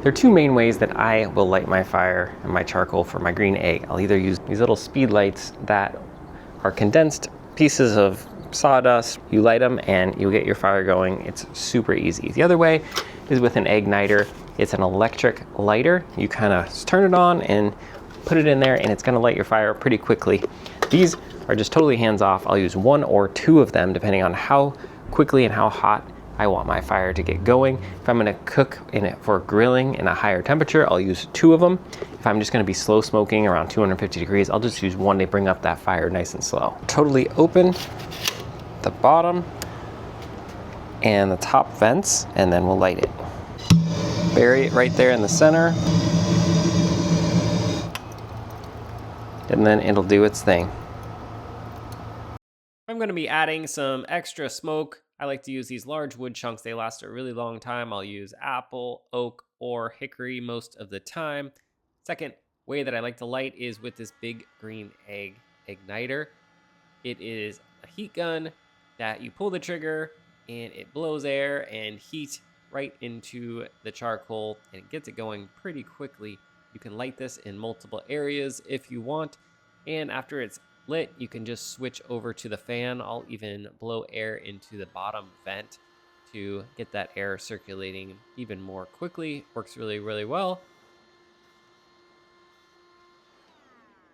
There are two main ways that I will light my fire and my charcoal for my green egg. I'll either use these little speed lights that are condensed pieces of sawdust. You light them and you'll get your fire going. It's super easy. The other way is with an egg igniter. It's an electric lighter. You kind of turn it on and put it in there and it's gonna light your fire pretty quickly. These are just totally hands off. I'll use one or two of them depending on how quickly and how hot I want my fire to get going. If I'm gonna cook in it for grilling in a higher temperature, I'll use two of them. If I'm just gonna be slow smoking around 250 degrees, I'll just use one to bring up that fire nice and slow. Totally open the bottom and the top vents, and then we'll light it. Bury it right there in the center, and then it'll do its thing. I'm gonna be adding some extra smoke. I like to use these large wood chunks. They last a really long time. I'll use apple, oak, or hickory most of the time. Second way that I like to light is with this big green egg igniter. It is a heat gun that you pull the trigger and it blows air and heat right into the charcoal and it gets it going pretty quickly. You can light this in multiple areas if you want, and after it's lit, you can just switch over to the fan. I'll even blow air into the bottom vent to get that air circulating even more quickly. Works really, really well.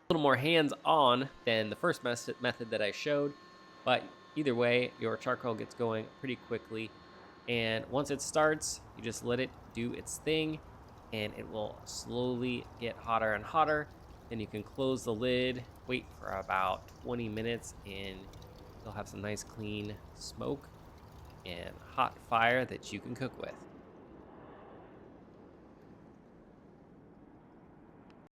A little more hands-on than the first method that I showed, but either way, your charcoal gets going pretty quickly. And once it starts, you just let it do its thing and it will slowly get hotter and hotter. Then you can close the lid, wait for about 20 minutes, and you'll have some nice clean smoke and hot fire that you can cook with.